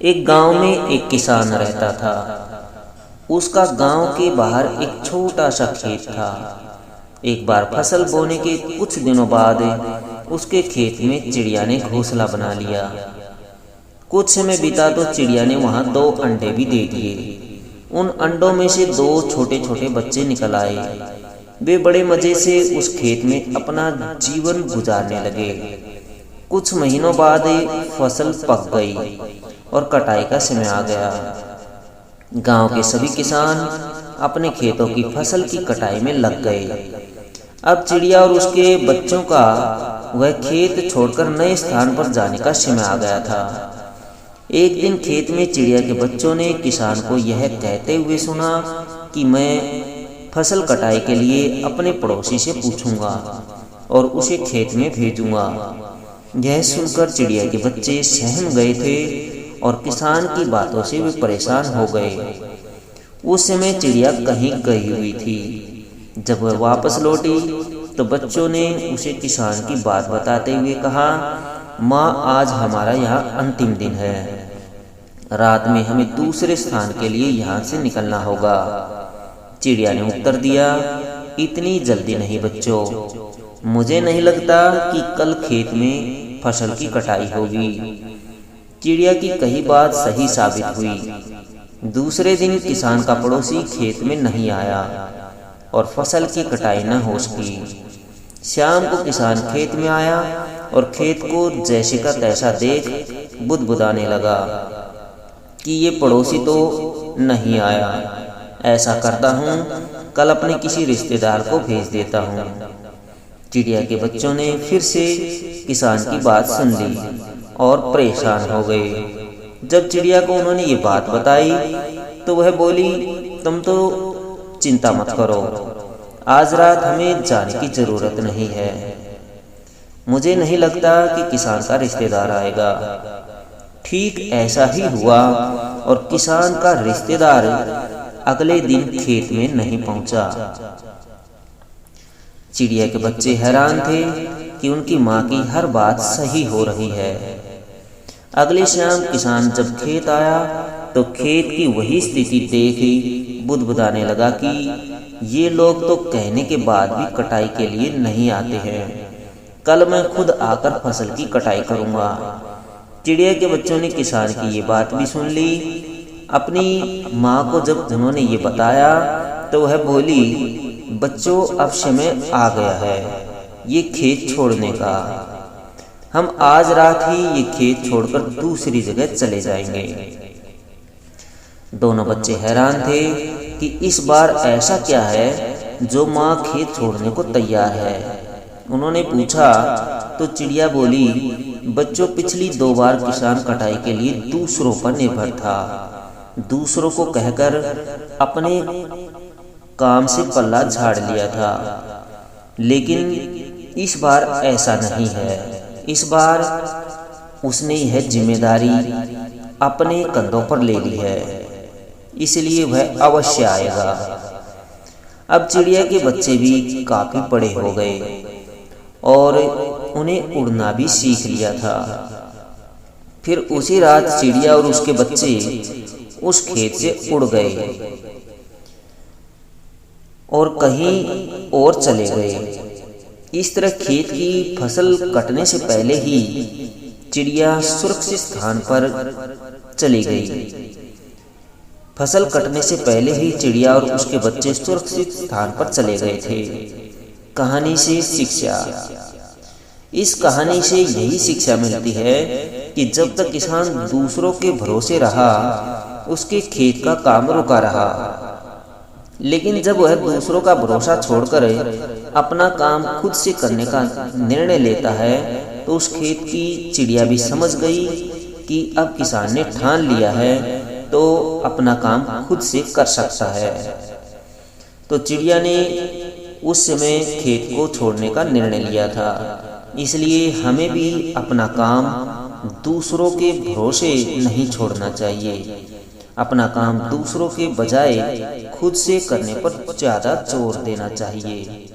एक गांव में एक किसान रहता था। उसका गांव के बाहर एक छोटा सा खेत था। एक बार फसल बोने के कुछ दिनों बाद उसके खेत में चिड़िया ने घोंसला बना लिया। कुछ समय बीता तो चिड़िया ने वहां 2 अंडे भी दे दिए। उन अंडों में से 2 छोटे छोटे बच्चे निकल आए। वे बड़े मजे से उस खेत में अपना जीवन गुजारने लगे। कुछ महीनों बाद फसल पक गई और कटाई का समय आ गया। गांव के सभी किसान अपने खेतों की फसल की कटाई में लग गए। अब चिड़िया और उसके बच्चों का वह खेत छोड़कर नए स्थान पर जाने का समय आ गया था। एक दिन खेत में चिड़िया के बच्चों ने किसान को यह कहते हुए सुना कि मैं फसल कटाई के लिए अपने पड़ोसी से पूछूंगा और उसे खेत में भेजूंगा। यह सुनकर चिड़िया के बच्चे सहम गए थे और किसान की बातों से वे परेशान हो गए। उस समय चिड़िया कहीं गई हुई थी। जब वह वापस लौटी तो बच्चों ने उसे किसान की बात बताते हुए कहा, माँ, आज हमारा यहाँ अंतिम दिन है। रात में हमें दूसरे स्थान के लिए यहाँ से निकलना होगा। चिड़िया ने उत्तर दिया, इतनी जल्दी नहीं बच्चों, मुझे नहीं लगता कि कल खेत में फसल की कटाई होगी। चिड़िया की कही बात सही साबित हुई। दूसरे दिन किसान का पड़ोसी खेत में नहीं आया और फसल की कटाई न हो सकी। शाम को किसान खेत में आया और खेत को जैसे का तैसा देख बुदबुदाने लगा कि ये पड़ोसी तो नहीं आया। ऐसा करता हूँ, कल अपने किसी रिश्तेदार को भेज देता हूँ। चिड़िया के बच्चों ने फिर से किसान की बात सुन ली और परेशान हो गए। जब चिड़िया को उन्होंने ये बात बताई तो वह बोली, तुम तो चिंता मत करो, आज रात हमें जाने की जरूरत नहीं है। मुझे नहीं लगता कि किसान का रिश्तेदार आएगा। ठीक ऐसा ही हुआ और किसान का रिश्तेदार अगले दिन खेत में नहीं पहुंचा। चिड़िया के बच्चे हैरान थे कि उनकी माँ की हर बात सही हो रही है। अगली शाम किसान जब खेत आया तो खेत की वही स्थिति देख बुदबुदाने लगा कि ये लोग तो कहने के बाद भी कटाई के लिए नहीं आते हैं। कल मैं खुद आकर फसल की कटाई करूंगा। चिड़िया के बच्चों ने किसान की ये बात भी सुन ली। अपनी माँ को जब उन्होंने ये बताया तो वह बोली, बच्चों, अब समय आ गया है ये खेत छोड़ने का। हम आज रात ही ये खेत छोड़कर दूसरी जगह चले जाएंगे। दोनों बच्चे हैरान थे कि इस बार ऐसा क्या है जो माँ खेत छोड़ने को तैयार है। उन्होंने पूछा तो चिड़िया बोली, बच्चों, पिछली 2 बार किसान कटाई के लिए दूसरों पर निर्भर था। दूसरों को कहकर अपने काम से पल्ला झाड़ लिया था, लेकिन इस बार ऐसा नहीं है। इस बार उसने यह जिम्मेदारी अपने कंधों पर ले ली है, इसलिए वह अवश्य आएगा। अब चिड़िया के बच्चे भी काफी बड़े हो गए और उन्हें उड़ना भी सीख लिया था। फिर उसी रात चिड़िया और उसके बच्चे उस खेत से उड़ गए और कहीं और चले गए। इस तरह खेत की फसल कटने से पहले ही चिड़िया सुरक्षित स्थान पर चली गई। फसल कटने से पहले ही चिड़िया और उसके बच्चे सुरक्षित स्थान पर चले गए थे। कहानी से शिक्षा। इस कहानी से यही शिक्षा मिलती है कि जब तक किसान दूसरों के भरोसे रहा, उसके खेत का काम रुका रहा। लेकिन जब वह दूसरों का भरोसा छोड़कर अपना काम खुद से करने का निर्णय लेता है तो उस खेत की चिड़िया भी समझ गई कि अब किसान ने ठान लिया है तो अपना काम खुद से कर सकता है। तो चिड़िया ने उस समय खेत को छोड़ने का निर्णय लिया था। इसलिए हमें भी अपना काम दूसरों के भरोसे नहीं छोड़ना चाहिए। अपना काम दूसरों के बजाय खुद से करने पर ज़्यादा जोर देना चाहिए।